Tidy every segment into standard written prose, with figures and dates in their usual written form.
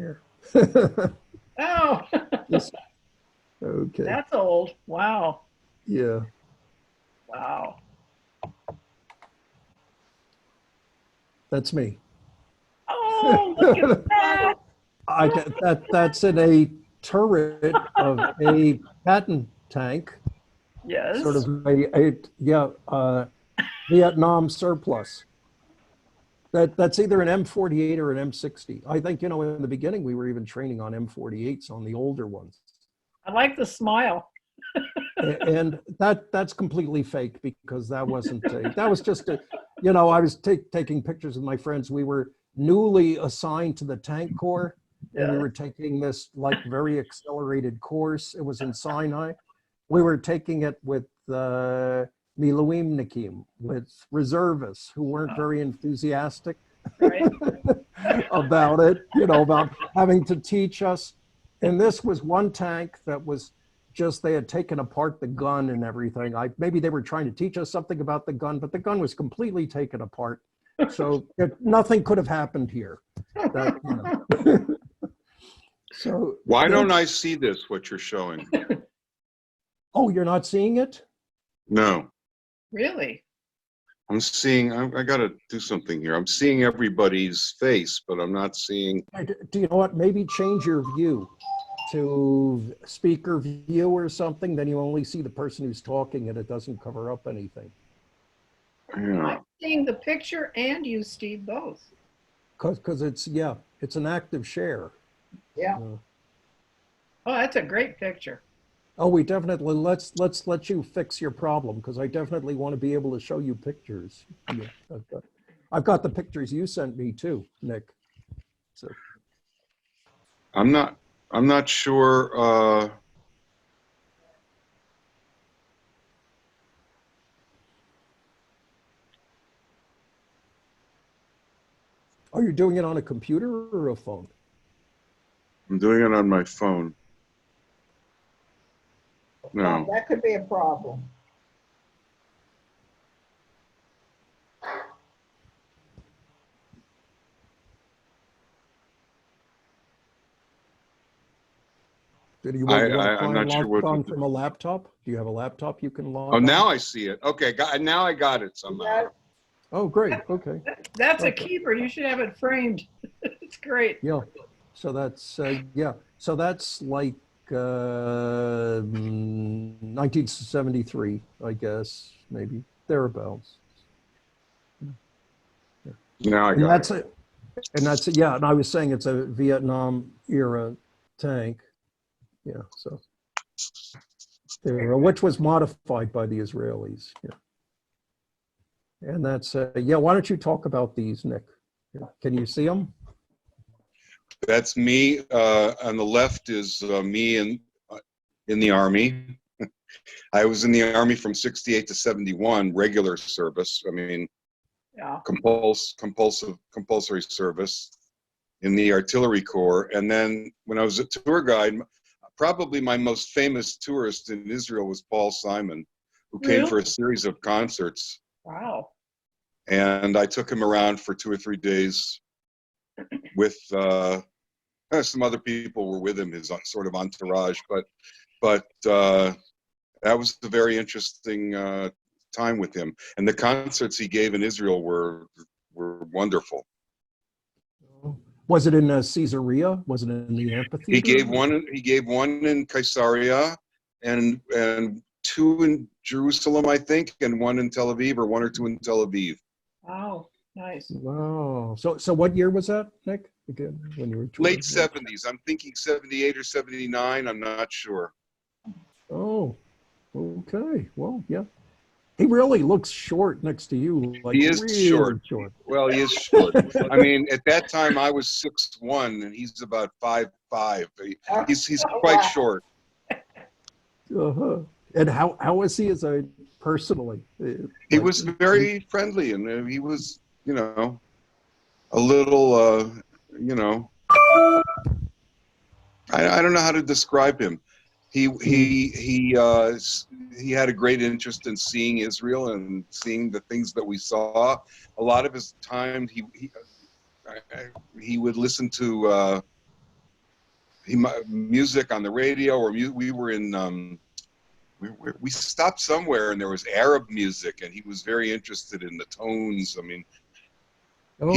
Here. Oh, Just, okay. that's old. Wow. Yeah. Wow. That's me. Oh, look at that. That's in a turret of a Patton tank, sort Yes. of a yeah, Vietnam surplus. That's either an M48 or an M60. I think, in the beginning we were even training on M48s on the older ones. I like the smile. And that's completely fake because that was just I was taking pictures with my friends. We were newly assigned to the tank corps, and we Yes. were taking this like very accelerated course. It was in Sinai. We were taking it with Miluimnikim, with reservists who weren't Oh, very enthusiastic right. about it, about having to teach us. And this was one tank that was just, they had taken apart the gun and everything. Maybe they were trying to teach us something about the gun, but the gun was completely taken apart. So nothing could have happened here. That, So Why don't it's, I see this, what you're showing? oh, you're not seeing it? No, Really? I'm seeing, I got to do something here. I'm seeing everybody's face, but I'm not seeing. Do you know what? Maybe change your view to speaker view or something. Then you only see the person who's talking and it doesn't cover up anything. Yeah. I'm seeing the picture and you, Steve, both. Because it's an active share. Yeah. Uh, Oh, that's a great picture. oh, we definitely let's let you fix your problem because I definitely want to be able to show you pictures. Yeah, I've got the pictures you sent me too, Nick. So I'm not sure. are you doing it on a computer or a phone? I'm doing it on my phone. No. That could be a problem. You want to I'm try and not sure log what. on from a laptop? Do you have a laptop you can Oh, log on? now I see it. Okay, now I got it somehow. Oh, great. Okay. That's a Okay. keeper. You should have it framed. It's great. Yeah. So that's yeah. So that's like 1973, I guess, maybe thereabouts. Yeah. Now I And got that's it. it. And that's it. Yeah. And I was saying it's a Vietnam era tank. Yeah. So there, which was modified by the Israelis. Yeah. And that's yeah. Why don't you talk about these, Nick? Yeah. Can you see them? That's me. On the left is me in the Army. I was in the Army from 68 to 71, regular service. I mean, Yeah. compulsory service in the Artillery Corps. And then when I was a tour guide, probably my most famous tourist in Israel was Paul Simon, who came for a Really? series of concerts. Wow. And I took him around for 2 or 3 days with some other people were with him, his sort of entourage. But that was a very interesting time with him. And the concerts he gave in Israel were wonderful. Was it in Caesarea? Was it in the amphitheater? He gave one in Caesarea, and 2 in Jerusalem, I think, and 1 in Tel Aviv, or 1 or 2 in Tel Aviv. Wow. Nice. Wow. So what year was that, Nick? Again, when you were touring? Late 70s. I'm thinking 78 or 79. I'm not sure. Oh, okay. Well, yeah. He really looks short next to you. Like He is really short. Well, he is short. I mean, at that time I was 6'1", and he's about 5'5". He's quite short. Uh-huh. And how was he as a personally? He was very friendly, and he was, a little, I don't know how to describe him. He had a great interest in seeing Israel and seeing the things that we saw. A lot of his time, he would listen to music on the radio, or we were in. We stopped somewhere and there was Arab music, and he was very interested in the tones. I mean, Oh,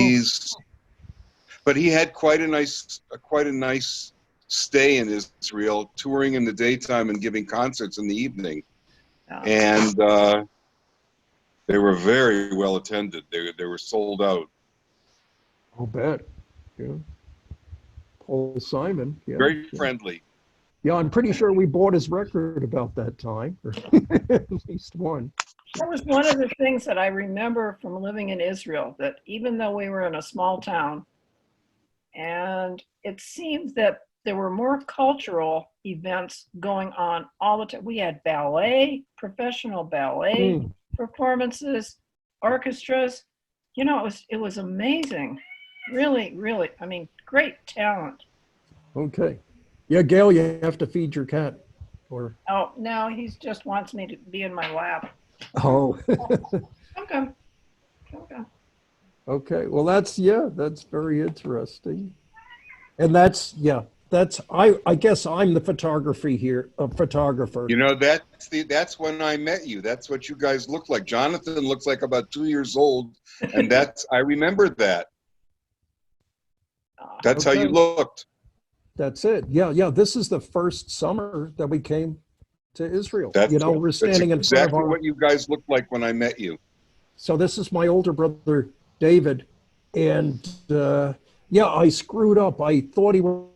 but he had quite a nice stay in Israel, touring in the daytime and giving concerts in the evening. Yeah. And they were very well attended. They were sold out. I'll bet. Yeah. Paul Simon. Yeah. Very Yeah. friendly. Yeah, I'm pretty sure we bought his record about that time, or at least one. That was one of the things that I remember from living in Israel, that even though we were in a small town, and it seemed that there were more cultural events going on all the time. We had ballet, professional ballet Mm, performances, orchestras. You know, it was amazing. Really, really, I mean, great talent. okay. Yeah, Gail, you have to feed your cat. Or Oh, no, he just wants me to be in my lap. oh, Okay. Okay. okay. Well, that's very interesting. And that's I guess I'm the photographer. You know, that's when I met you. That's what you guys look like. Jonathan looks like about 2 years old, and I remember that. That's how you Okay. looked. That's it. Yeah, yeah. This is the first summer that we came to Israel. That's We're standing in front of exactly our. what you guys looked like when I met you. So this is my older brother, David. And yeah, I screwed up. I thought he was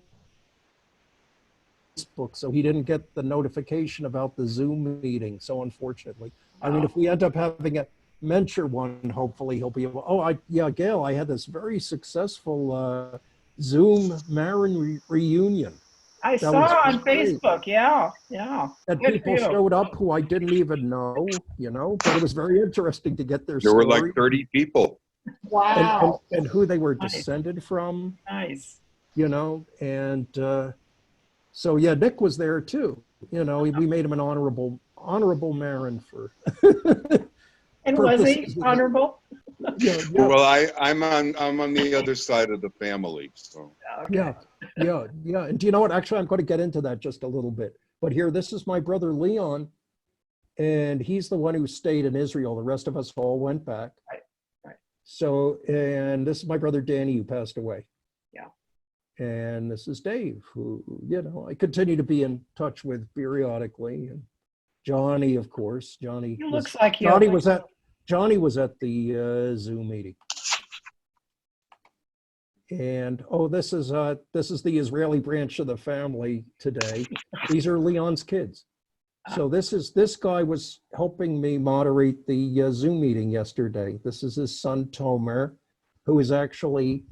Facebook, so he didn't get the notification about the Zoom meeting. So unfortunately, I mean, if we end up having a mentor one, hopefully he'll be able. Oh, Gail, I had this very successful Zoom Marin reunion. I That saw was on great. Facebook. Yeah, yeah. And Good people for you. showed up who I didn't even know, but it was very interesting to get their There were story like 30 people. Wow. and who they were Nice. descended from, Nice. and so yeah, Nick was there too. We made him an honorable Marin for And was he purposes of- honorable? yeah, Well, I'm on the other side of the family. So Okay. yeah. And do you know what? Actually, I'm going to get into that just a little bit. But here, this is my brother Leon, and he's the one who stayed in Israel. The rest of us all went back. Right. So, and this is my brother Danny, who passed away. Yeah. And this is Dave, who, I continue to be in touch with periodically. And Johnny, of course. Johnny looks like you. Johnny was at the Zoom meeting. And this is the Israeli branch of the family today. These are Leon's kids. So this guy was helping me moderate the Zoom meeting yesterday. This is his son Tomer, who is actually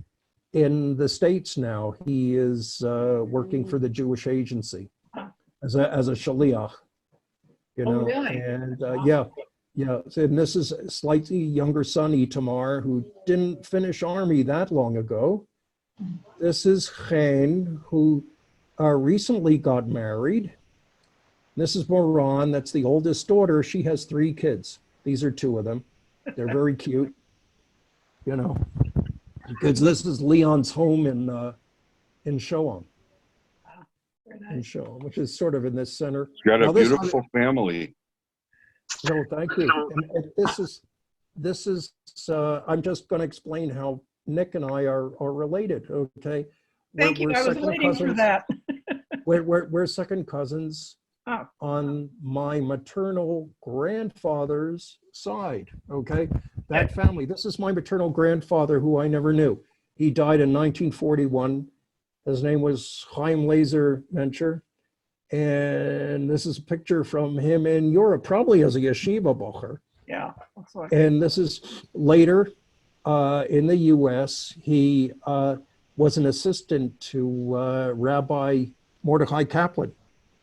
in the States now. He is working for the Jewish Agency as a shaliach. Oh, really? And yeah. So, and this is a slightly younger son, Itamar, who didn't finish army that long ago. This is Chen, who recently got married. This is Moran, that's the oldest daughter. She has 3 kids. These are 2 of them. They're very cute, because this is Leon's home in Shoam. Very In nice. Shoam, which is sort of in this center. it's got a Now, this- beautiful family. No, thank you. And this is I'm just going to explain how Nick and I are related. Okay. Thank you. I was second waiting for cousins. that. We're second cousins Oh. on my maternal grandfather's side. Okay. That family. This is my maternal grandfather, who I never knew. He died in 1941. His name was Chaim Laser Mencher. And this is a picture from him in Europe, probably as a yeshiva bocher. Yeah. Looks like And this is later in the U.S. He was an assistant to Rabbi Mordechai Kaplan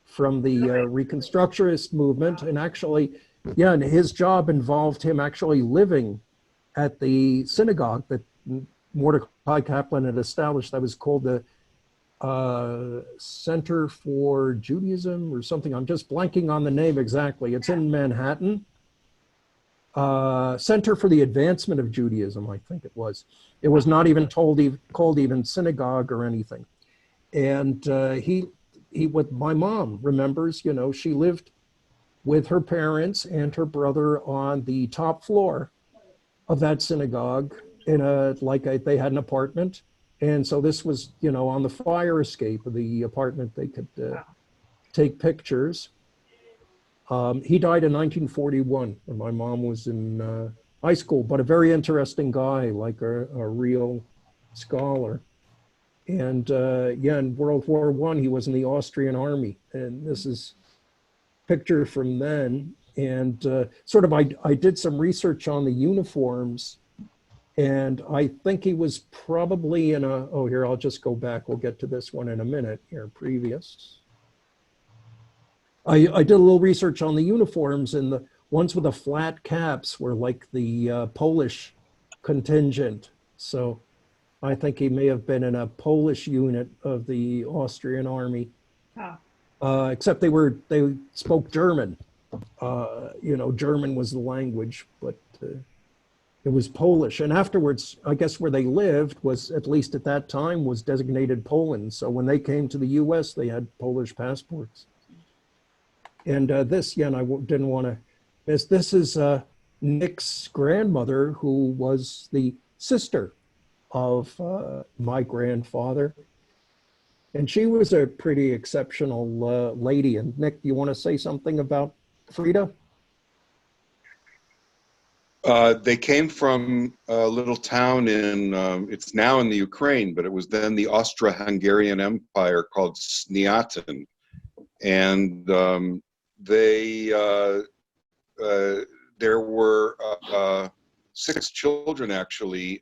from the Reconstructionist movement. And actually, and his job involved him actually living at the synagogue that Mordechai Kaplan had established that was called the Center for Judaism or something. I'm just blanking on the name exactly. It's in Manhattan. Center for the Advancement of Judaism, I think it was. It was not even called even synagogue or anything. And he with my mom remembers, you know, she lived with her parents and her brother on the top floor of that synagogue in they had an apartment. And so this was, you know, on the fire escape of the apartment, they could take pictures. He died in 1941 when my mom was in high school, but a very interesting guy, like a real scholar. And yeah, in World War I, he was in the Austrian army. And this is a picture from then. And I did some research on the uniforms. And I think he was probably in here, I'll just go back. We'll get to this one in a minute here, previous. I did a little research on the uniforms, and the ones with the flat caps were like the Polish contingent. So I think he may have been in a Polish unit of the Austrian army. Except they spoke German. You know, German was the language, but it was Polish. And afterwards, I guess where they lived was, at least at that time, was designated Poland. So when they came to the US, they had Polish passports. And this, yeah, and I didn't want to miss, this is Nick's grandmother, who was the sister of my grandfather. And she was a pretty exceptional lady. And Nick, do you want to say something about Frida? They came from a little town it's now in the Ukraine, but it was then the Austro-Hungarian Empire, called Sniatin. And there were 6 children, actually.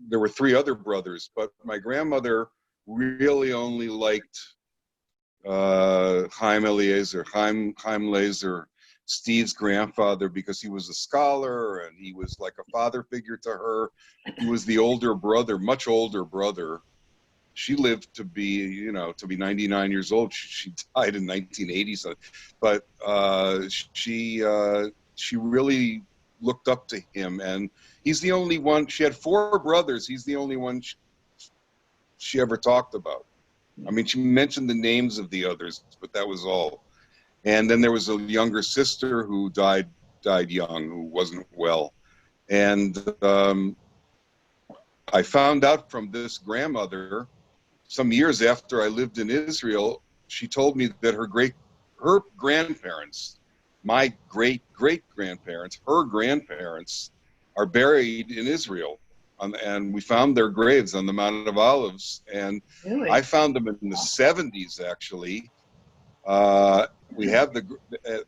There were 3 other brothers, but my grandmother really only liked Chaim Lazer, Steve's grandfather, because he was a scholar and he was like a father figure to her. He was the older brother, much older brother. She lived to be, 99 years old. She died in 1980. So, but she really looked up to him, and he's the only one. She had 4 brothers. He's the only one she ever talked about. I mean, she mentioned the names of the others, but that was all. And then there was a younger sister who died young, who wasn't well. And I found out from this grandmother, some years after I lived in Israel, she told me that her grandparents, my great-great-grandparents, her grandparents, are buried in Israel. And we found their graves on the Mount of Olives. And Really? I found them in the 70s, actually. We had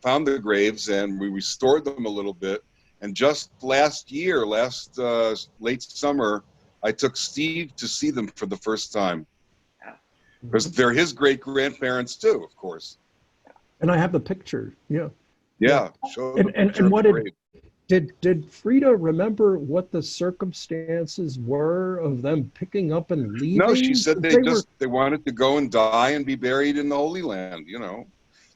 found the graves, and we restored them a little bit. And just last year, late summer, I took Steve to see them for the first time. Because they're his great-grandparents too, of course. And I have the picture. Yeah. Yeah. And what did Frida remember what the circumstances were of them picking up and leaving? No, she said they wanted to go and die and be buried in the Holy Land.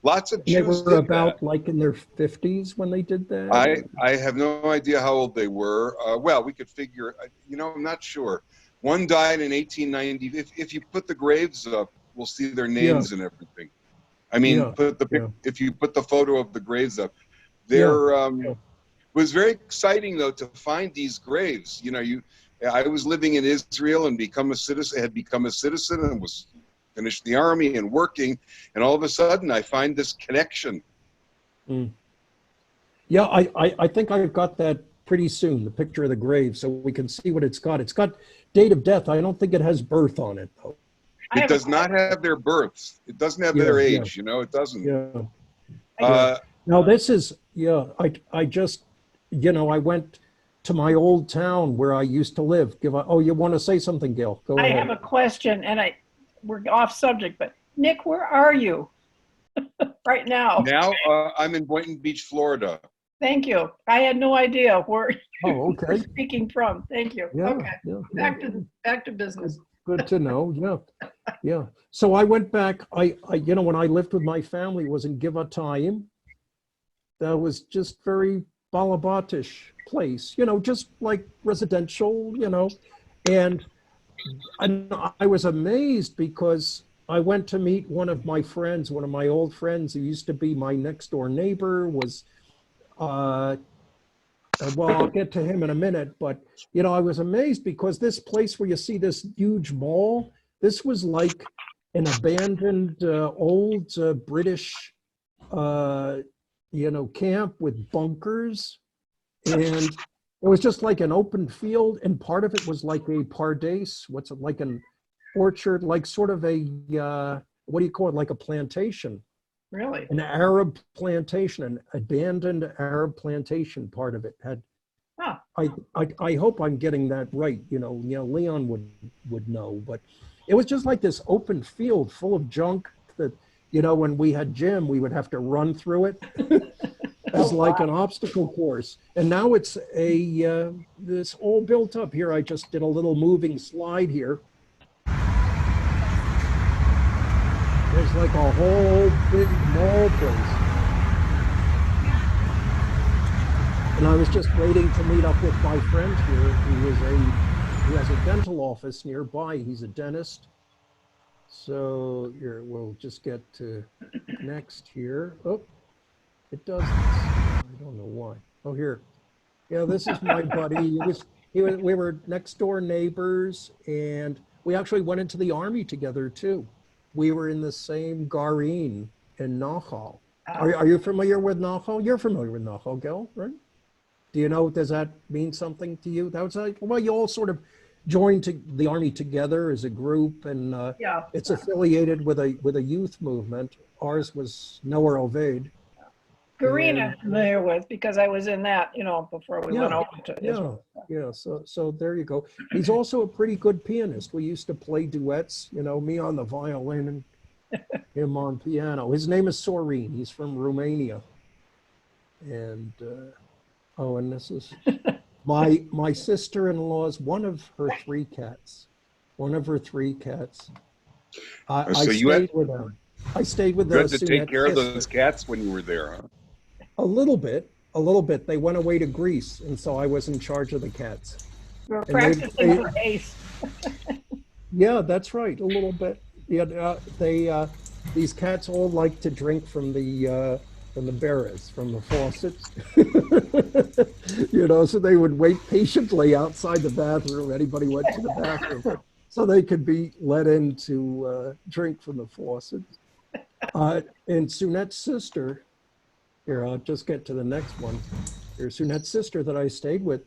Lots of Jews they were did about that. like in their 50s when they did that. I have no idea how old they were. Well, we could figure. I'm not sure. One died in 1890. If you put the graves up, we'll see their names and everything. I mean, if you put the photo of the graves up, it was very exciting though to find these graves. I was living in Israel and had become a citizen and was finished the army and working, and all of a sudden I find this connection. Yeah, I think I've got that pretty soon, the picture of the grave, so we can see what it's got. It's got date of death. I don't think it has birth on it, though. It does not have their births. It doesn't have their age, it doesn't. Yeah. Now this is, I just, I went to my old town where I used to live. You want to say something, Gail? Go ahead. I have a question, and we're off subject, but Nick, where are you right now? Now I'm in Boynton Beach, Florida. Thank you. I had no idea where you were okay. speaking from. Thank you. Yeah, okay. Back to business. Good to know. Yeah. So I went back. I when I lived with my family, was in Givatayim. That was just very Balabatish place. Just like residential. And I was amazed because I went to meet one of my friends, one of my old friends who used to be my next door neighbor was, uh, well, I'll get to him in a minute, but I was amazed because this place where you see this huge mall, this was like an abandoned old British, uh, camp with bunkers, and it was just like an open field, and part of it was like a pardais, what's it, like an orchard, like sort of a what do you call it, like a plantation, Really? an Arab plantation, an abandoned Arab plantation. Part of it had. Huh. I hope I'm getting that right. Leon would know, but it was just like this open field full of junk that when we had gym, we would have to run through it as like an obstacle course. And now it's this all built up here. I just did a little moving slide here. There's like a whole big mall place. And I was just waiting to meet up with my friend here who has a dental office nearby. He's a dentist. So here, we'll just get to next here. Oh, it does this. I don't know why. Oh, here. Yeah, this is my buddy. We were next door neighbors, and we actually went into the army together too. We were in the same Garin in Nahal. Are you familiar with Nahal? You're familiar with Nahal, Gil, right? Do you know, does that mean something to you? That was like, well, you all sort of joined the army together as a group, and Yeah. it's affiliated with a youth movement. Ours was Noor Ovaid. Green And- I'm familiar with because I was in that, before we went Yeah, over to Israel. Yeah. So there you go. He's also a pretty good pianist. We used to play duets, me on the violin and him on piano. His name is Sorin. He's from Romania. And and this is my sister-in-law's one of her three cats. One of her three cats. I So you had- stayed with them. I stayed with You had the to take care of Sunette those cats when you were there, huh? A little bit. They went away to Greece, and so I was in charge of the cats. We were they- practicing for ACE. Yeah, that's right. A little bit. Yeah, these cats all like to drink from the berries, from the faucets. So they would wait patiently outside the bathroom. Anybody went to the bathroom, so they could be let in to drink from the faucet. And Sunette's sister. Here, I'll just get to the next one. Here's Sunette's sister that I stayed with.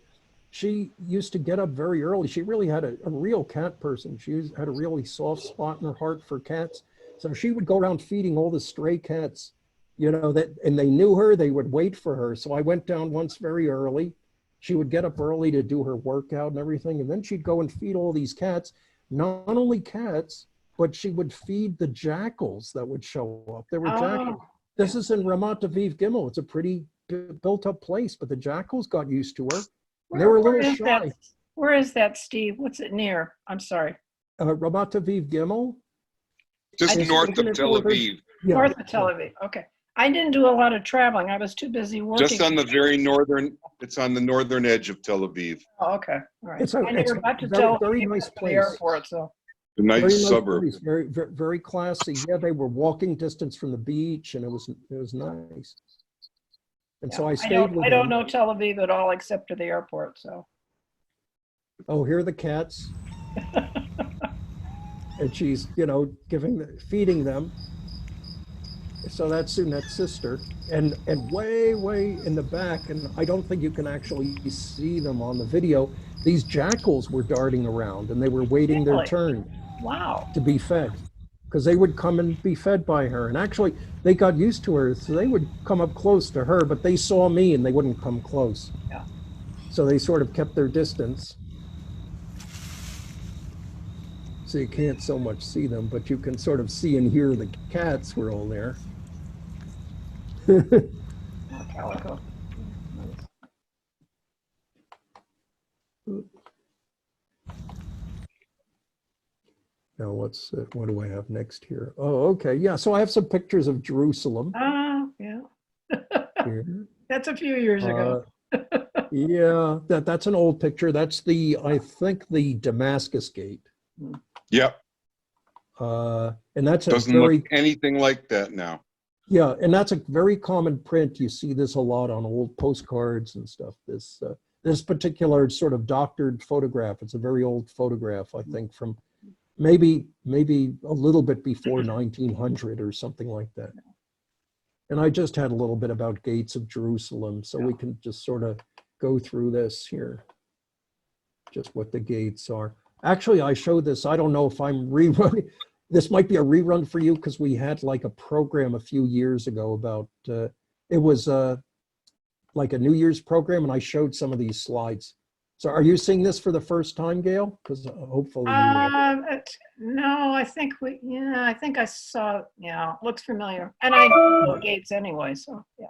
She used to get up very early. She really had a real cat person. Had a really soft spot in her heart for cats. So she would go around feeding all the stray cats, and they knew her, they would wait for her. So I went down once very early. She would get up early to do her workout and everything. And then she'd go and feed all these cats, not only cats, but she would feed the jackals that would show up. There were jackals. This is in Ramat Aviv Gimel. It's a pretty built up place, but the jackals got used to her. They were a little shy. Where is that, Steve? What's it near? I'm sorry. Ramat Aviv Gimel. Just It's north looking of at Tel northern- Aviv. Yeah, North of Tel Aviv. Okay. I didn't do a lot of traveling. I was too busy working. Just on the very northern, it's on the northern edge of Tel Aviv. Oh, okay. All right. It's a I never got to very, Tel very Aviv nice at the place. airport, so. A nice Very nice suburb. place, very, very, very classy. Yeah, they were walking distance from the beach, and it was nice. And so I stayed with I don't them. know Tel Aviv at all except to the airport, so. Oh, here are the cats. And she's, feeding them. So that's Sunette's sister. And way, way in the back, and I don't think you can actually see them on the video, these jackals were darting around, and they were waiting their Really? turn Wow. to be fed. Because they would come and be fed by her. And actually, they got used to her, so they would come up close to her, but they saw me and they wouldn't come close. Yeah. So they sort of kept their distance. So you can't so much see them, but you can sort of see and hear the cats were all there. Calico. Now what do I have next here? Oh, okay. Yeah, so I have some pictures of Jerusalem Yeah. here. That's a few years ago. Yeah, that's an old picture. That's I think the Damascus Gate. Yep. And that's a Doesn't very, look anything like that now. yeah, and that's a very common print. You see this a lot on old postcards and stuff. This particular sort of doctored photograph, it's a very old photograph, I think, from maybe a little bit before 1900 or something like that. And I just had a little bit about Gates of Jerusalem, so we can just sort of go through this here, just what the gates are. Actually, I showed this. I don't know if I'm rerunning. This might be a rerun for you because we had like a program a few years ago about, it was like a New Year's program, and I showed some of these slides. So are you seeing this for the first time, Gail? Because hopefully you will. No, I think I think I saw, yeah, looks familiar. And I know Gates anyway, so yeah.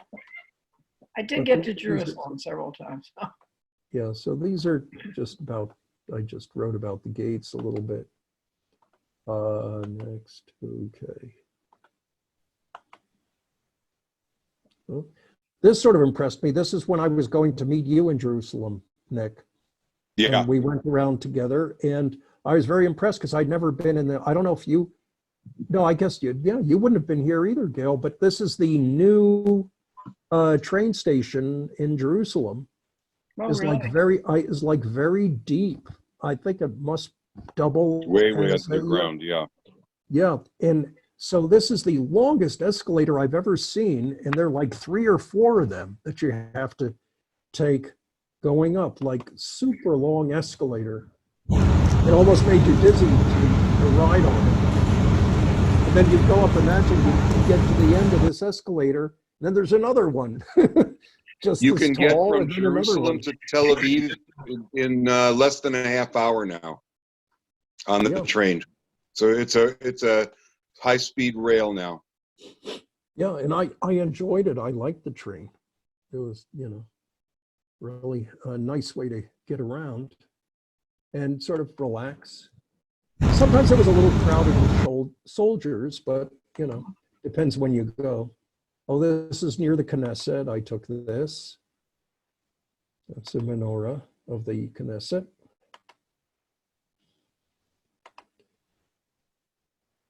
I did get to Jerusalem several times. Yeah, so these are just about, I just wrote about the gates a little bit. Next, okay. Well, this sort of impressed me. This is when I was going to meet you in Jerusalem, Nick. Yeah. And we went around together, and I was very impressed because I'd never been in the, I don't know if you, no, I guess you, yeah, you wouldn't have been here either, Gail, but this is the new train station in Jerusalem. Oh, Is really? like very deep. I think it must double Way as underground. Yeah. yeah. And so this is the longest escalator I've ever seen, and there are like 3 or 4 of them that you have to take going up, like super long escalator. It almost made you dizzy to ride on it. And then you go up, imagine you get to the end of this escalator, and then there's another one. Just You as can get tall, from and then another Jerusalem one. to Tel Aviv in less than a half hour now on the Yeah. train. So it's a high speed rail now. Yeah, and I enjoyed it. I liked the train. It was, really a nice way to get around and sort of relax. Sometimes it was a little crowded with soldiers, but, depends when you go. Oh, this is near the Knesset. I took this. That's the menorah of the Knesset.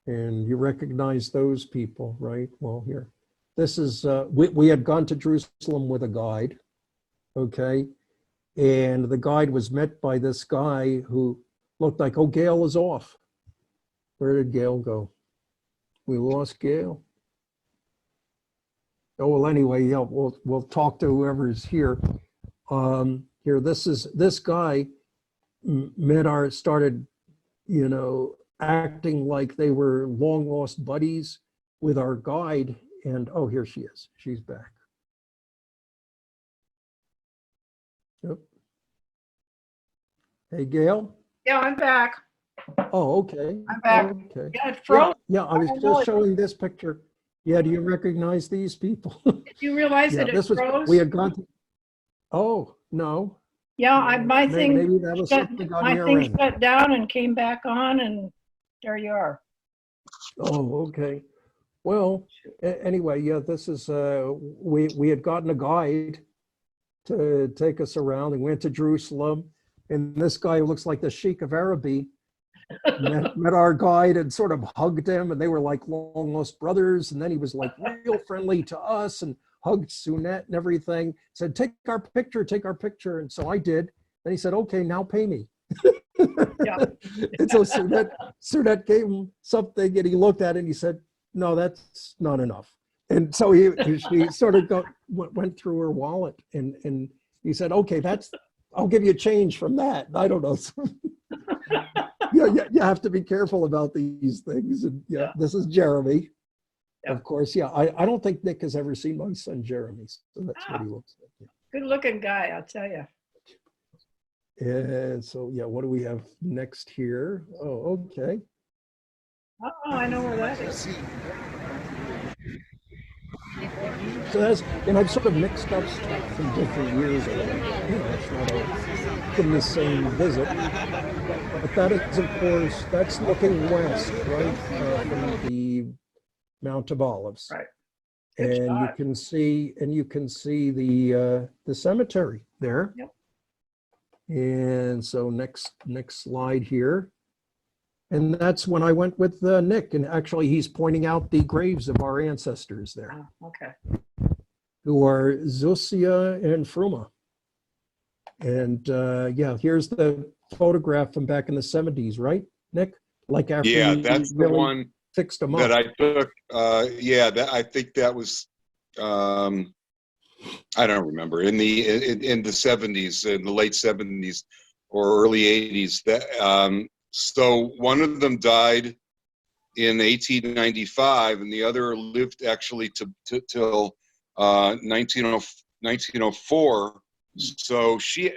And you recognize those people, right? Well, here. This is, we had gone to Jerusalem with a guide, okay? And the guide was met by this guy who looked like, oh, Gail is off. Where did Gail go? We lost Gail. Oh, well, anyway, yeah, we'll talk to whoever's here. Here, this guy started, acting like they were long lost buddies with our guide. And oh, here she is. She's back. Yep. Hey, Gail. Yeah, I'm back. Oh, okay. I'm back. Okay. Yeah, it froze. Yeah, I was just showing this picture. Yeah, do you recognize these people? Did you realize Yeah, that it this was, froze? we had gone to, oh, no. Yeah, my thing Maybe that was something on your end. shut down and came back on, and there you are. Oh, okay. Well, anyway, yeah, this is, we had gotten a guide to take us around and went to Jerusalem. And this guy who looks like the Sheikh of Araby met our guide and sort of hugged him, and they were like long lost brothers. And then he was like real friendly to us and hugged Sunette and everything, said, take our picture. And so I did. Then he said, okay, now pay me. Yeah. And so Sunette gave him something, and he looked at it and he said, no, that's not enough. And so she sort of went through her wallet and he said, okay, I'll give you change from that. I don't know. Yeah, you have to be careful about these things. And yeah, this is Jeremy. Yeah. Of course, yeah. I don't think Nick has ever seen my son Jeremy, so that's what he looks like. Yeah. Good looking guy, I'll tell you. And so, yeah, what do we have next here? Oh, okay. Oh, I know where that is. So that's, and I've sort of mixed up stuff from different years ago. It's not all from the same visit. But that is, of course, that's looking west, right, from the Mount of Olives. Right. And you can see, the cemetery there. Yep. And so next slide here. And that's when I went with Nick. And actually, he's pointing out the graves of our ancestors there, Oh, okay. who are Zusia and Fruma. And yeah, here's the photograph from back in the 70s, right, Nick? Like after Yeah, you that's the really one fixed them that up. I took. Yeah, that I think that was. I don't remember in the 70s, in the late 70s or early 80s. That so one of them died in 1895, and the other lived actually till 1904. So she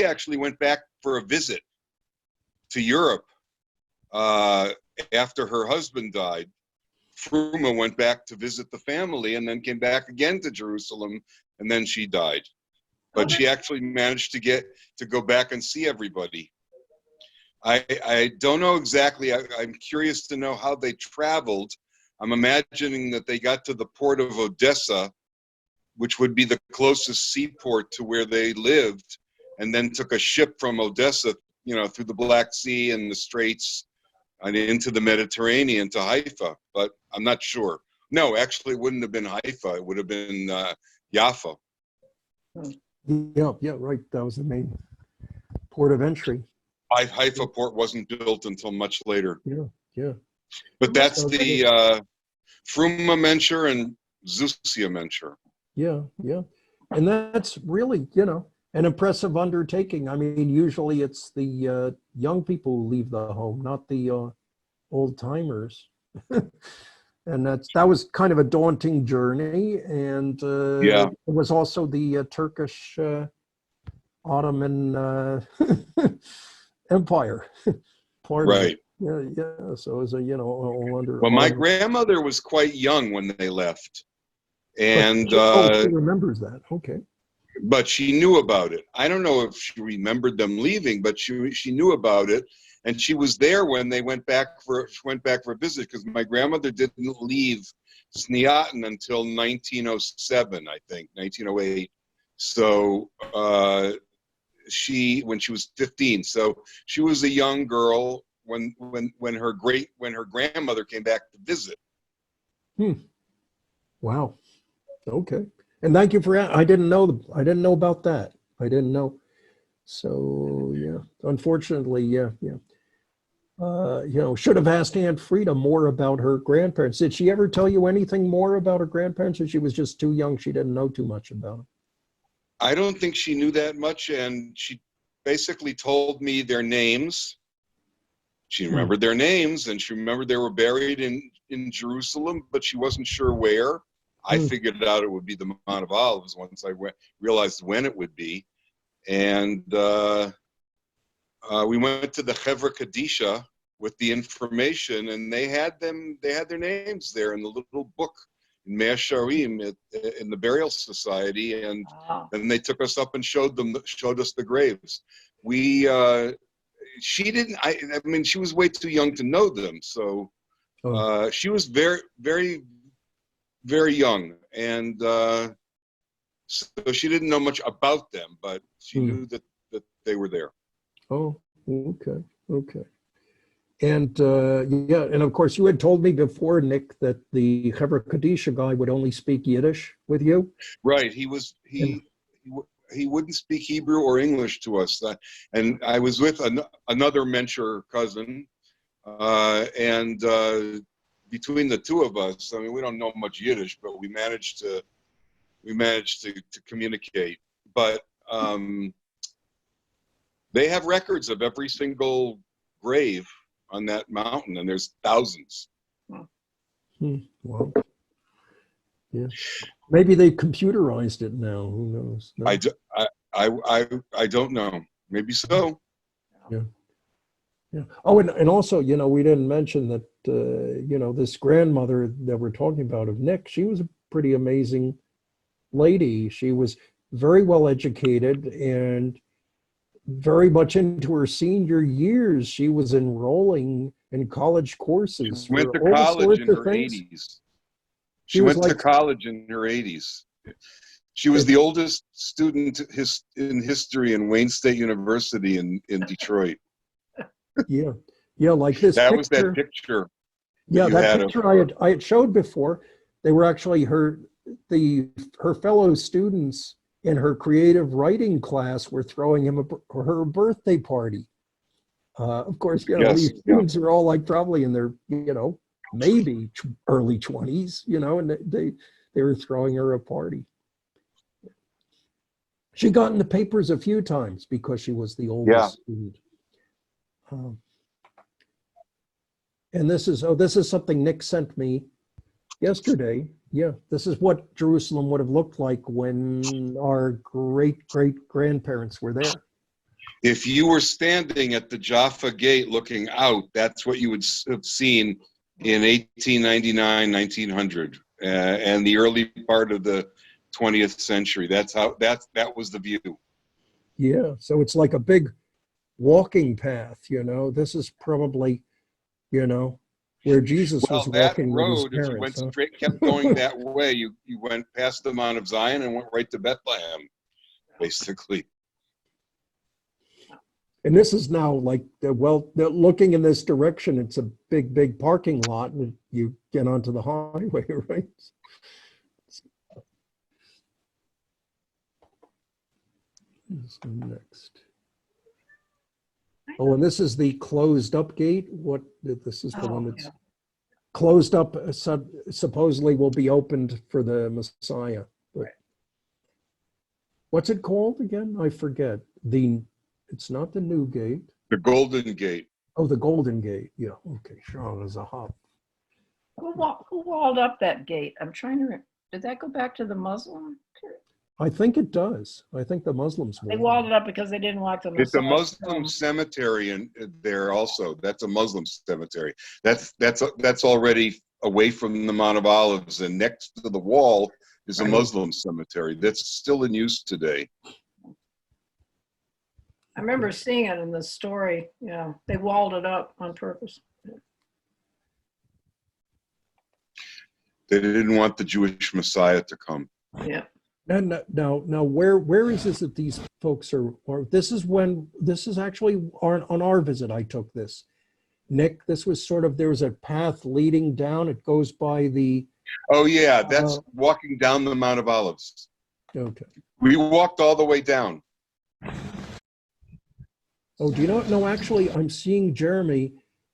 actually went back for a visit to Europe after her husband died. Fruma went back to visit the family and then came back again to Jerusalem, and then she died. But she actually managed to go back and see everybody. I don't know exactly. I'm curious to know how they traveled. I'm imagining that they got to the port of Odessa, which would be the closest seaport to where they lived, and then took a ship from Odessa, through the Black Sea and the Straits and into the Mediterranean to Haifa. But I'm not sure. No, actually, it wouldn't have been Haifa. It would have been Jaffa. Yeah, yeah, right. That was the main port of entry. Haifa port wasn't built until much later. Yeah, yeah. But that's Okay. the Fruma Mencher and Zusia Mencher. Yeah, yeah. And that's really, an impressive undertaking. I mean, usually it's the young people who leave the home, not the old timers. And that was kind of a daunting journey. And Yeah. it was also the Turkish Ottoman Empire part of it. Right. Yeah, yeah. So it was all under. Well, my grandmother was quite young when they left, and she remembers that. Okay. but she knew about it. I don't know if she remembered them leaving, but she knew about it, and she was there when they went back for a visit, because my grandmother didn't leave Sniaten until 1907, I think 1908. So when she was 15, so she was a young girl when her grandmother came back to visit. Wow. Okay. And thank you for, I didn't know about that. I didn't know. So yeah, unfortunately, yeah. Should have asked Aunt Frida more about her grandparents. Did she ever tell you anything more about her grandparents, or she was just too young? She didn't know too much about them. I don't think she knew that much, and she basically told me their names. She remembered their names, and she remembered they were buried in Jerusalem, but she wasn't sure where. I figured out it would be the Mount of Olives once I realized when it would be. And we went to the Chevra Kadisha with the information, and they had their names there in the little book in Mea Sharim in the burial society, and then they took us up and showed us the graves. She didn't. I mean, she was way too young to know them, so she was very, very, very young, and so she didn't know much about them, but she knew that they were there. Oh, okay, okay. And yeah, and of course, you had told me before, Nick, that the Chevra Kadisha guy would only speak Yiddish with you. Right. He wouldn't speak Hebrew or English to us, and I was with another Mencher cousin, and between the two of us, I mean, we don't know much Yiddish, but we managed to communicate. But they have records of every single grave on that mountain, and there's thousands. Wow. Yeah. Maybe they computerized it now. Who knows? No? I don't know. Maybe so. Yeah. Yeah. Oh, and also, we didn't mention that, this grandmother that we're talking about of Nick, she was a pretty amazing lady. She was very well educated and very much into her senior years. She was enrolling in college courses. She went to for all college in sorts of her things. 80s. She went to college in her 80s. She was the oldest student in history in Wayne State University in Detroit. Yeah. Yeah, like this That was picture. that picture Yeah, you that had picture of, I had showed before. They were actually her fellow students in her creative writing class were throwing her birthday party. Of course, yes, these yeah. students are all like probably in their maybe early 20s, and they were throwing her a party. She got in the papers a few times because she was the Yeah. oldest student. Um, and this is something Nick sent me yesterday. Yeah, this is what Jerusalem would have looked like when our great grandparents were there. If you were standing at the Jaffa Gate looking out, that's what you would have seen in 1899, 1900, and the early part of the 20th century. That was the view. Yeah, so it's like a big walking path. This is probably where Jesus was Well, that walking with his road, if you parents, went huh? straight, kept going that way, you went past the Mount of Zion and went right to Bethlehem, basically. And this is now like, looking in this direction, it's a big parking lot, and you get onto the highway, right? What's next? Oh, and this is the closed up gate. This is the one Oh, that's yeah. closed up, supposedly will be opened for the Messiah. But Right. what's it called again? I forget. It's not the new gate. The Golden Gate. Oh, the Golden Gate. Yeah. Okay. Sure. There's a hop. Who walled up that gate? I'm trying to. Did that go back to the Muslim? I think it does. I think the Muslims They will. walled it up because they didn't want the It's a Messiah. Muslim cemetery in there also. That's a Muslim cemetery. That's already away from the Mount of Olives, and next to the wall is a Muslim cemetery that's still in use today. I remember seeing it in the story. Yeah, they walled it up on purpose. They didn't want the Jewish Messiah to come. Yeah. And now, where is this that these folks are? Or this is actually on our visit. I took this, Nick. This was sort of, there was a path leading down. It goes by the. Oh yeah, that's walking down the Mount of Olives. Okay. We walked all the way down. Oh, do you know? No, actually, I'm seeing Jeremy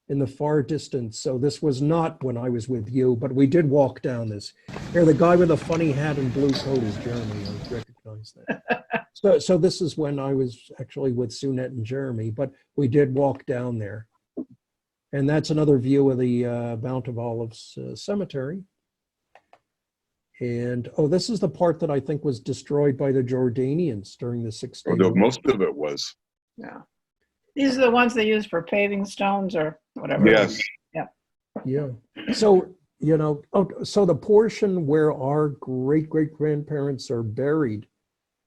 in the far distance. So this was not when I was with you, but we did walk down this. Here, the guy with the funny hat and blue coat is Jeremy. I recognize that. So this is when I was actually with Sunette and Jeremy, but we did walk down there. And that's another view of the Mount of Olives cemetery. And, this is the part that I think was destroyed by the Jordanians during the 6 Day Although War. most of it was. Yeah. These are the ones they use for paving stones or whatever. Yes. Yeah. So, so the portion where our great grandparents are buried,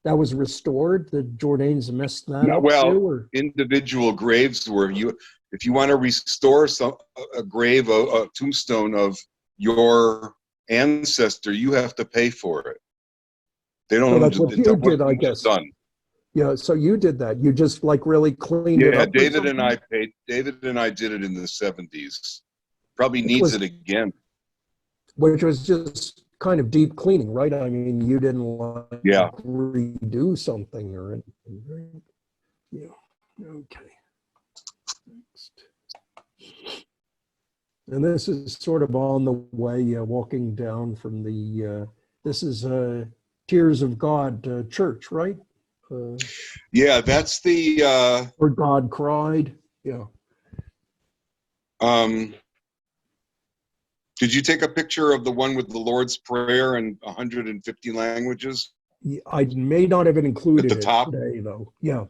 that was restored. The Jordanians messed that up Well, too, or? individual graves where if you want to restore a grave, a tombstone of your ancestor, you have to pay for it. They don't. So that's what you did, I guess. Done. Yeah. So you did that. You just like really cleaned it up. Yeah, David and I did it in the 70s. Probably needs it again. Which was just kind of deep cleaning, right? I mean, you didn't like redo something or anything, right? Yeah. Okay. Next. And this is sort of on the way, walking down from the, this is Tears of God Church, right? Yeah, that's the... Where God cried, yeah. Did you take a picture of the one with the Lord's Prayer in 150 languages? I may not have included at the top today, though. Yeah.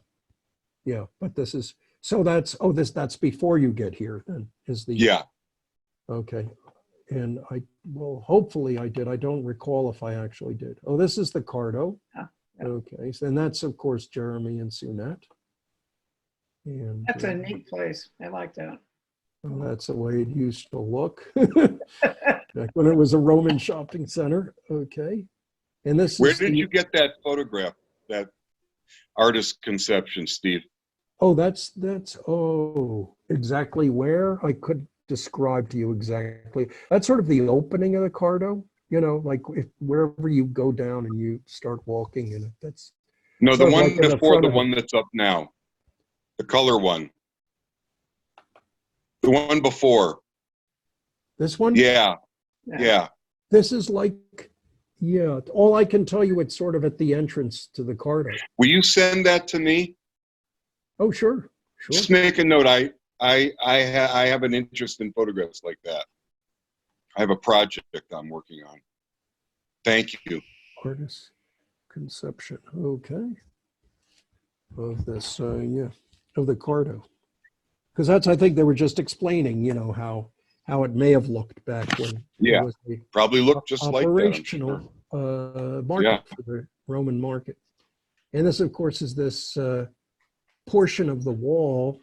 But this is, so that's before you get here. Then is the. Yeah. Okay, and hopefully I did. I don't recall if I actually did. Oh, this is the Cardo. Yeah. Okay, and that's of course Jeremy and Sunette. And That's a neat place. I like that. That's the way it used to look back when it was a Roman shopping center. Okay. And this Where did you get that photograph, that artist conception, Steve? Oh, that's exactly where. I could describe to you exactly. That's sort of the opening of the Cardo, you know, like if wherever you go down and you start walking in it, that's No, the sort of like one in the before front the of it. one that's up now. The color one. The one before. This one? Yeah. Yeah. Yeah. This is like, yeah, all I can tell you, it's sort of at the entrance to the Cardo. Will you send that to me? Oh, sure, sure. Just make a note. I have an interest in photographs like that. I have a project I'm working on. Thank you. Artist conception, okay. Of this, yeah, of the Cardo. Because that's, I think they were just explaining, you know, how it may have looked back when Yeah. it was the Probably look just like that. I'm operational sure. market Yeah. for the Roman market. And this, of course, is this portion of the wall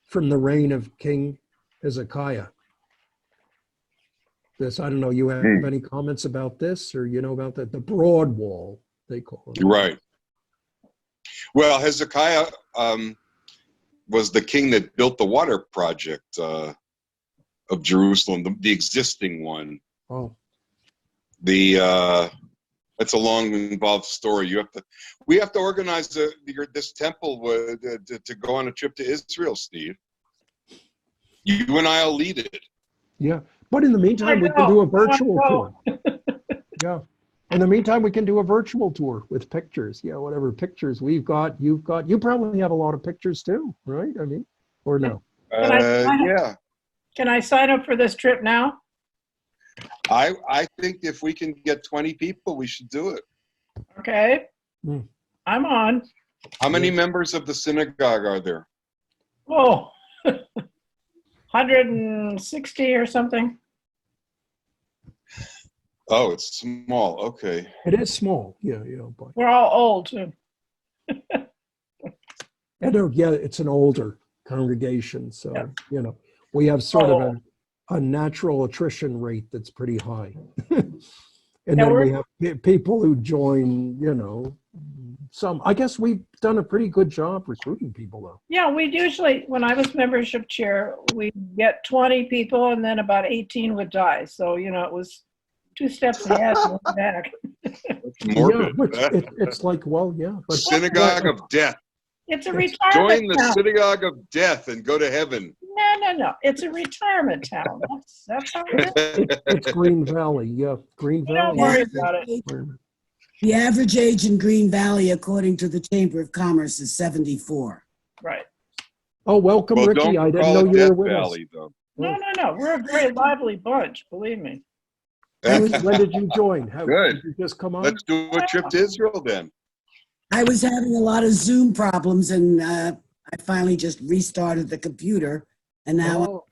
from the reign of King Hezekiah. This, I don't know, you have any comments about this, or you know about the broad wall, they call it. Right. Well, Hezekiah was the king that built the water project of Jerusalem, the existing one. Oh, It's a long, involved story. We have to organize this temple to go on a trip to Israel, Steve. You and I'll lead it. yeah. But in the meantime, we can do a virtual tour. Yeah. In the meantime, we can do a virtual tour with pictures. Yeah, whatever pictures we've got, you've got. You probably have a lot of pictures too, right? I mean, or no? Yeah. Can I sign up for this trip now? I think if we can get 20 people, we should do it. Okay. I'm on. How many members of the synagogue are there? Oh, 160 or something. Oh, it's small. Okay. It is small. Yeah, but We're all old too. yeah, it's an older congregation, so Yeah. you know we have sort of a natural attrition rate that's pretty high. And then we have people who join, you know, some, I guess we've done a pretty good job recruiting people though. Yeah, we'd usually, when I was membership chair, we'd get 20 people and then about 18 would die. So, you know, it was 2 steps ahead and 1 back. Morbid. Yeah, it's like, well, yeah. But, Synagogue of death. It's a retirement Join the town. synagogue of death and go to heaven. No. It's a retirement town. That's how it is. it's Green Valley. Yeah, Green You Valley. don't worry about it. The average age in Green Valley, according to the Chamber of Commerce, is 74. Right. Oh, welcome, Well, Ricky. don't I didn't call know it you Death were with Valley, though. No. We're a very lively bunch, believe me. us. When did you join? Good. Did you just come on? Let's do a trip to Israel then. I was having a lot of Zoom problems, and I finally just restarted the computer, and now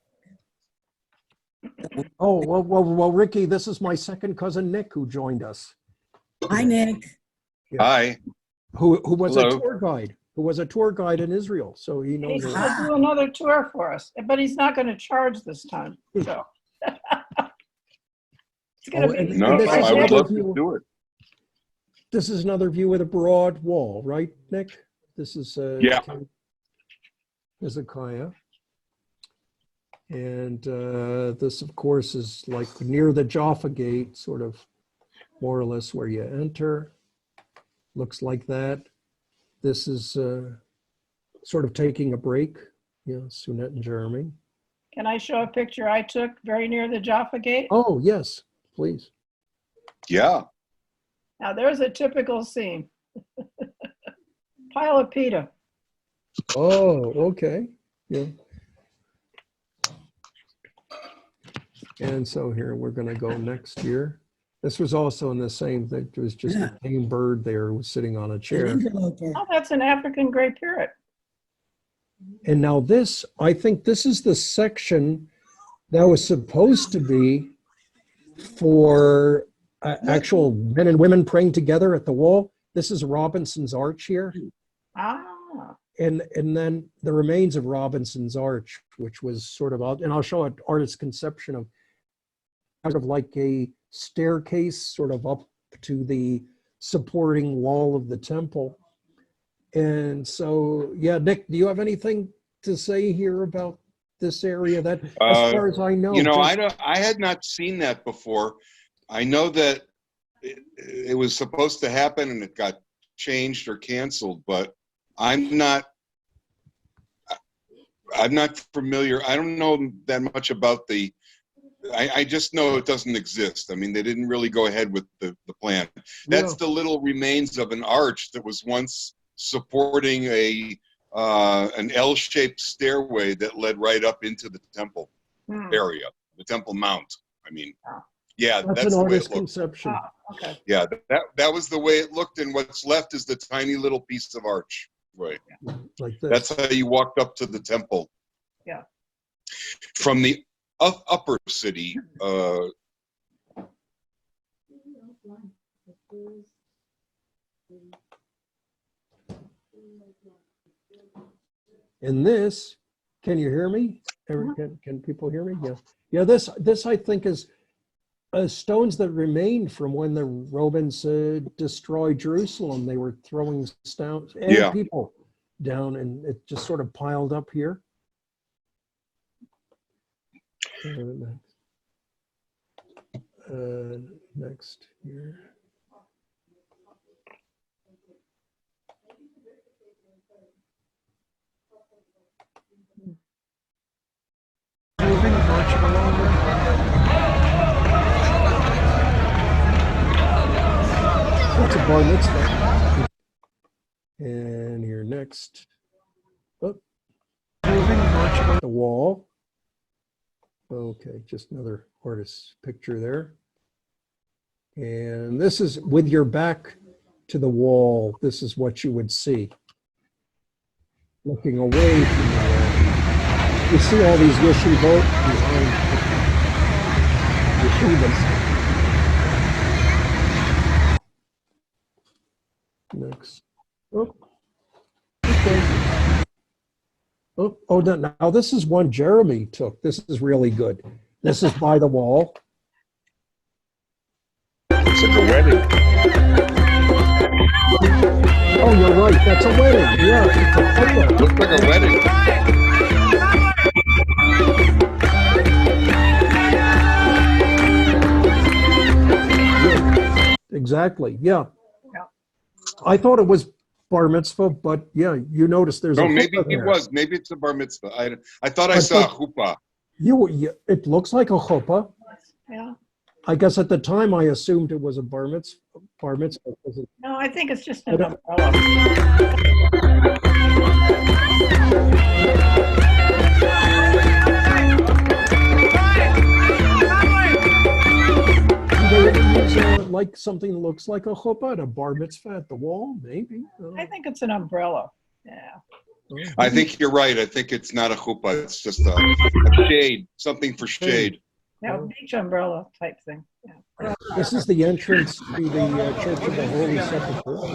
Well, Ricky, this is my second cousin Nick who joined us. Hi, Nick. Yeah. Hi. Who was Hello. a tour guide? Who was a tour guide in Israel? So he knows. He's a lot. going to do another tour for us, but he's not going to charge this time. So it's going to be. No, this is I would another love view. to do it. This is another view of the broad wall, right, Nick? This is Yeah. King Hezekiah. And this, of course, is like near the Jaffa Gate, sort of more or less where you enter. Looks like that. This is sort of taking a break. Yeah, Sunette and Jeremy. Can I show a picture I took very near the Jaffa Gate? Oh, yes, please. Yeah. Now there's a typical scene. Pile of pita. Oh, okay. Yeah. And so here we're going to go next year. This was also in the same thing. It was just a tame bird there who was sitting on a An chair. interloper. Oh, that's an African gray parrot. And now this, I think this is the section that was supposed to be for actual men and women praying together at the wall. This is Robinson's Arch here. Ah, And then the remains of Robinson's Arch, which was sort of, and I'll show an artist's conception of kind of like a staircase sort of up to the supporting wall of the temple. And so, yeah, Nick, do you have anything to say here about this area? That, as Uh, far as I know, You know, just- I had not seen that before. I know that it was supposed to happen and it got changed or canceled, but I'm not familiar. I don't know that much about I just know it doesn't exist. I mean, they didn't really go ahead with the plan. That's yeah. the little remains of an arch that was once supporting an L-shaped stairway that led right up into the temple area, the Temple Mount. I mean, Wow. yeah, That's that's an the way artist's it looked. conception. Okay. Yeah, that was the way it looked, and what's left is the tiny little piece of arch. Right. Like this. That's how you walked up to the temple. Yeah. From the upper city, And this, can you hear me? Can people hear me? Yeah. Yeah, this I think is stones that remained from when the Romans destroyed Jerusalem. They were throwing stones and Yeah. people down, and it just sort of piled up here. Next here. Moving marching along there. That's a bar mitzvah. And here next. Oh. Moving marching along the wall. Okay, just another artist's picture there. And this is with your back to the wall. This is what you would see. Looking away from the wall. You see all these yeshivot behind yeshivas. Next. Oh. Okay. Oh, now this is one Jeremy took. This is really good. This is by the wall. it's like a wedding. Oh, you're right. That's a wedding. Yeah, it's a photo. Looks like a wedding. Yeah, exactly. Yeah. Yeah. I thought it was bar mitzvah, but yeah, you notice there's No, a maybe chuppah he there. was. Maybe it's a bar mitzvah. I thought I I saw a think- chuppah. It looks like a chuppah. Yeah. I guess at the time I assumed it was a bar mitzvah. Bar mitzvah. No, I think it's just I an don't- umbrella. Do they ever use like something that looks like a chuppah at a bar mitzvah at the wall? Maybe. I think it's an umbrella. Yeah. I think you're right. I think it's not a chuppah. It's just a shade, something for shade. Yeah, beach umbrella type thing. Yeah. This is the entrance to the Church of the Holy Sepulchre.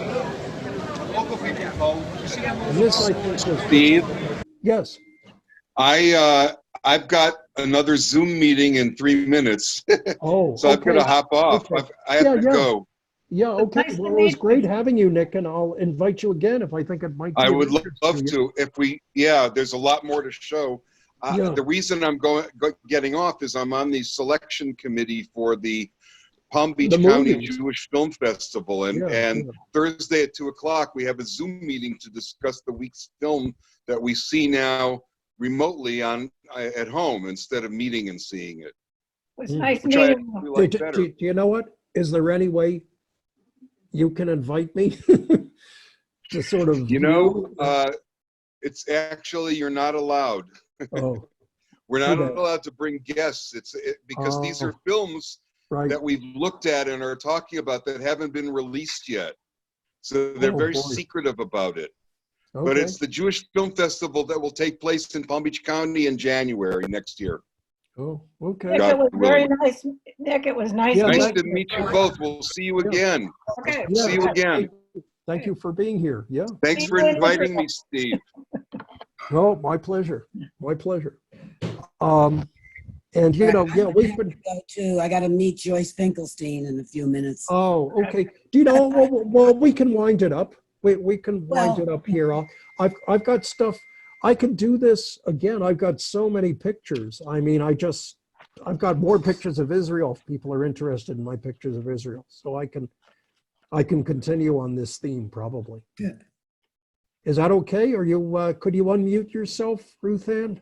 And this, I think, was Steve, yes. I've got another Zoom meeting in 3 minutes, Oh, so I've got to okay. hop off. Okay. I have Yeah, to yeah. go. Yeah, okay. Nice to Well, it was meet great having you, Nick, and I'll invite you again if I think it might be I of would interest love you. to. There's a lot more to show. Yeah. The reason I'm getting off is I'm on the selection committee for the Palm Beach The County movies. Jewish Film Festival, and Yeah. Thursday at 2:00 we have a Zoom meeting to discuss the week's film that we see now remotely at home instead of meeting and seeing it, It was Mm. nice which I meeting you. actually like Do better. you know what? Is there any way you can invite me to sort of You know, view? it's actually you're not allowed. Oh, We're not Okay. allowed to bring guests. Because these are films right. that we've looked at and are talking about that haven't been released yet. So they're Oh, very boy. secretive about it. Okay. But it's the Jewish Film Festival that will take place in Palm Beach County in January next year. Oh, okay. Nick, God it was very willing. nice. Nick, it was nice. Yeah, Nice thank to meet you both. We'll see you Yeah. again. Okay. Yeah, See you again. Thank you for being here. Yeah. Thanks See for you in inviting Israel. me, Steve. Oh, my pleasure. My pleasure. And I we've been. go too. I got to meet Joyce Finkelstein in a few minutes. Oh, okay. Do you know? Well, we can wind it up. We can wind Well- it up here. I've got stuff. I could do this again. I've got so many pictures. I mean, I've got more pictures of Israel if people are interested in my pictures of Israel. So I can continue on this theme probably. Good. Is that okay? Or could you unmute yourself, Ruth Ann?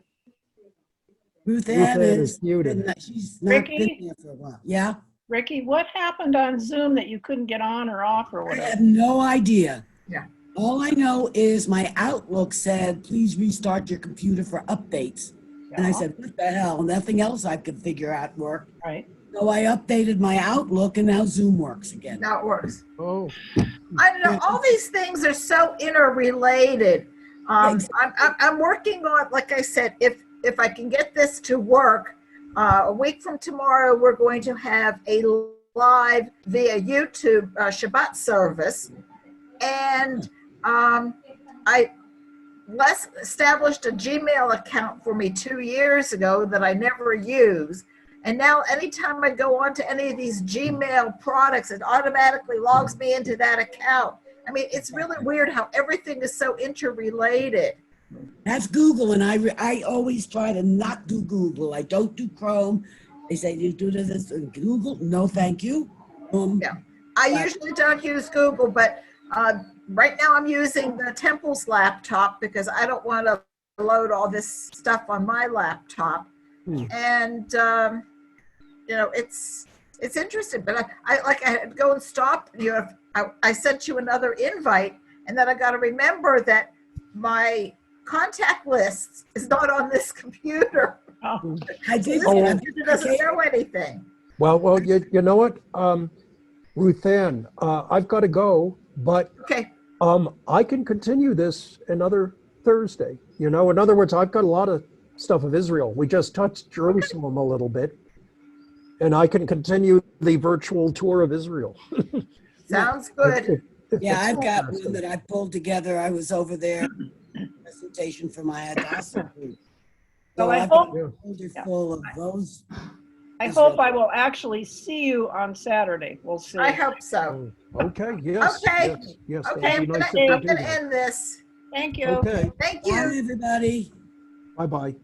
Ruth Ann is muted. she's not been Ricky? here for a while. Yeah, Ricky, what happened on Zoom that you couldn't get on or off or I whatever? have no idea. Yeah. All I know is my Outlook said, please restart your computer for updates. And I Yeah, said, what the hell? Nothing else I could figure out worked. right. So I updated my Outlook and now Zoom works again. Now it works. Oh, I don't know. All these things are so interrelated. Exactly. I'm working on, like I said, if I can get this to work, a week from tomorrow, we're going to have a live via YouTube Shabbat service. And Les established a Gmail account for me 2 years ago that I never use. And now anytime I go onto any of these Gmail products, it automatically logs me into that account. I mean, it's really weird how everything is so interrelated. That's Google, and I always try to not do Google. I don't do Chrome. They say you do this in Google. No, thank you. Yeah. I usually don't use Google, but right now I'm using the Temple's laptop because I don't want to load all this stuff on my laptop. And, you know, it's interesting, but I had to go and stop. You know, I sent you another invite, and then I got to remember that my contact list is not on this computer. Oh, I did. This Oh. computer doesn't show anything. well, you know what? Ruth Ann, I've got to go, but Okay. I can continue this another Thursday. You know, in other words, I've got a lot of stuff of Israel. We just touched Jerusalem a little bit, and I can continue the virtual tour of Israel. Sounds good. Yeah, I've got one interesting. that I pulled together. I was over there, presentation for my Hadassah group. Well, I I've got hope- a folder full of those. I hope I will actually see you on Saturday. We'll see. I hope so. Okay, yes. Okay. Yes, Okay, that'd I'm be nice gonna, if I'm you do gonna that. end this. Thank you. Okay, Thank Bye, you. everybody. bye-bye.